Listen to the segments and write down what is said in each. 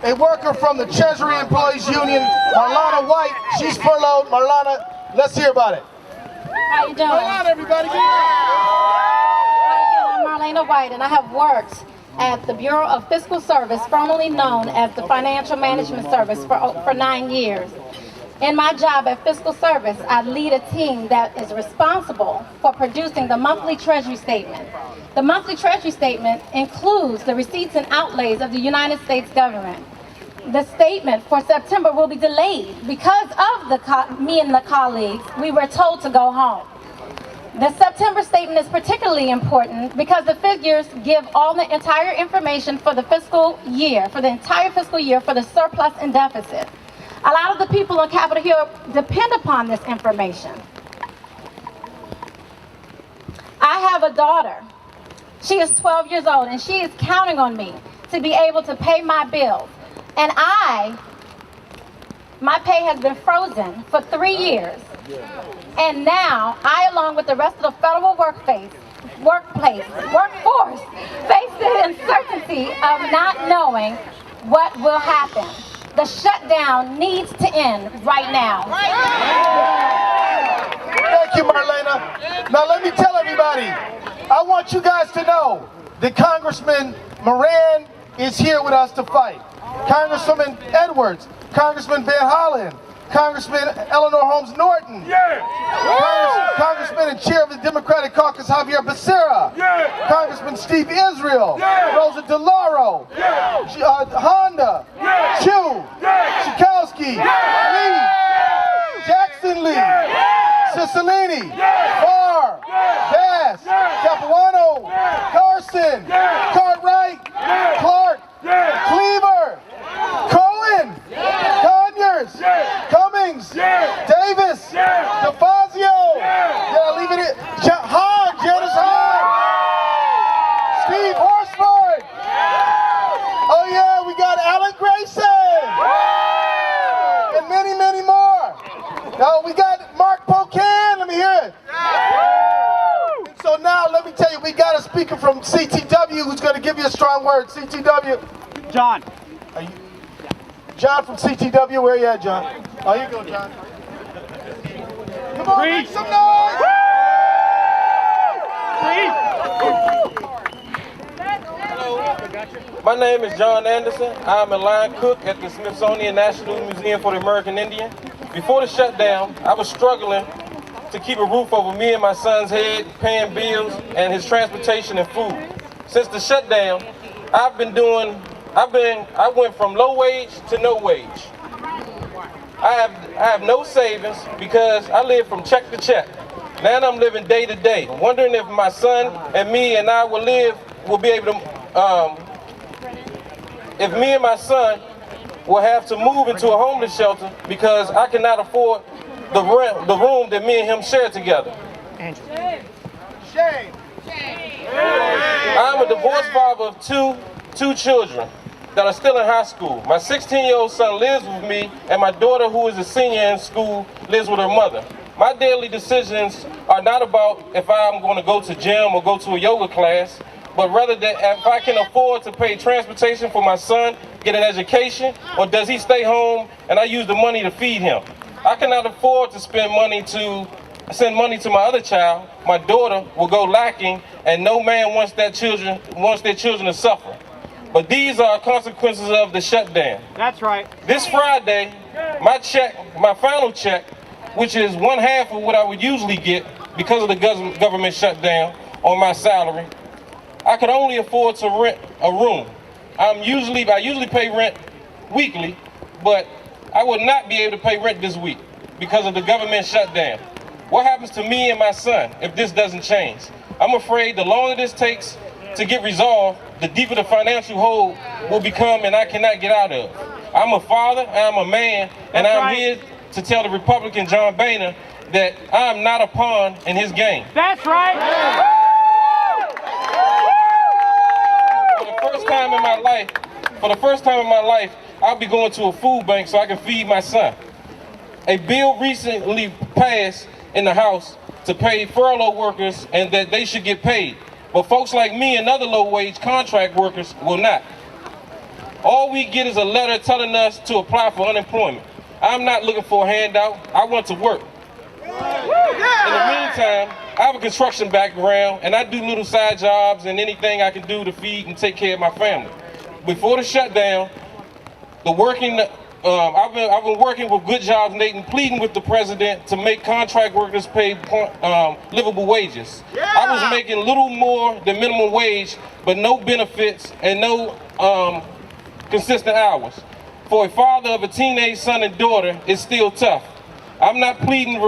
a worker from the Treasury Employees Union, Marlana White. She's furloughed. Marlana, let's hear about it. How you doing? Marlana, everybody. Hi, I'm Marlana White, and I have worked at the Bureau of Fiscal Service, formerly known as the Financial Management Service, for 9 years. In my job at Fiscal Service, I lead a team that is responsible for producing the monthly Treasury Statement. The monthly Treasury Statement includes the receipts and outlays of the United States government. The statement for September will be delayed because of me and the colleagues. We were told to go home. The September statement is particularly important because the figures give all the entire information for the fiscal year, for the entire fiscal year, for the surplus and deficit. A lot of the people on Capitol Hill depend upon this information. I have a daughter. She is 12 years old, and she is counting on me to be able to pay my bills. And my pay has been frozen for 3 years. And now, I, along with the rest of the federal workforce, face the uncertainty of not knowing what will happen. The shutdown needs to end right now. Thank you, Marlana. Now let me tell everybody, I want you guys to know that Congressman Moran is here with us to fight. Congresswoman Edwards, Congressman Van Hollen, Congressman Eleanor Holmes Norton, Congressman and Chair of the Democratic Caucus Javier Becerra, Congressman Steve Israel, Rosa DeLauro, Honda, Chu, Schakowsky, Lee, Jackson Lee, Cicilline, Farr, Bass, Capuano, Carson, Cartwright, Clark, Cleaver, Cohen, Conyers, Cummings, Davis, DeFazio, Hahn, Janice Hahn, Steve Horsford. Oh yeah, we got Alan Grayson, and many, many more. We got Mark Pocan. Let me hear it. And so now, let me tell you, we got a speaker from CTW who's going to give you a strong word. CTW. John. John from CTW, where you at, John? Oh, here you go, John. Come on, make some noise! Hello. My name is John Anderson. I'm a line cook at the Smithsonian National Museum for the American Indian. Before the shutdown, I was struggling to keep a roof over me and my son's head, paying bills, and his transportation and food. Since the shutdown, I went from low wage to no wage. I have no savings because I live from check to check. Now I'm living day to day, wondering if my son and me and I will be able to, if me and my son will have to move into a homeless shelter because I cannot afford the room that me and him share together. Shame. I'm a divorced father of two children that are still in high school. My 16-year-old son lives with me, and my daughter, who is a senior in school, lives with her mother. My daily decisions are not about if I'm going to go to gym or go to a yoga class, but rather that if I can afford to pay transportation for my son, get an education, or does he stay home and I use the money to feed him? I cannot afford to send money to my other child. My daughter will go lacking, and no man wants their children to suffer. But these are consequences of the shutdown. That's right. This Friday, my final check, which is 1/2 of what I would usually get because of the government shutdown on my salary, I could only afford to rent a room. I usually pay rent weekly, but I would not be able to pay rent this week because of the government shutdown. What happens to me and my son if this doesn't change? I'm afraid the longer this takes to get resolved, the deeper the financial hole will become and I cannot get out of. I'm a father, I'm a man, and I'm here to tell the Republican John Boehner that I'm not a pawn in his game. That's right. For the first time in my life, I'll be going to a food bank so I can feed my son. A bill recently passed in the House to pay furlough workers and that they should get paid. But folks like me and other low-wage contract workers will not. All we get is a letter telling us to apply for unemployment. I'm not looking for a handout. I want to work. In the meantime, I have a construction background, and I do little side jobs and anything I can do to feed and take care of my family. Before the shutdown, I've been working with Good Jobs Nation, pleading with the president to make contract workers pay livable wages. I was making little more than minimum wage, but no benefits and no consistent hours. For a father of a teenage son and daughter, it's still tough. I'm now pleading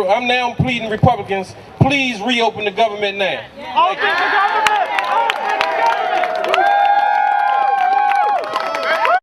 Republicans, please reopen the government now. Open the government!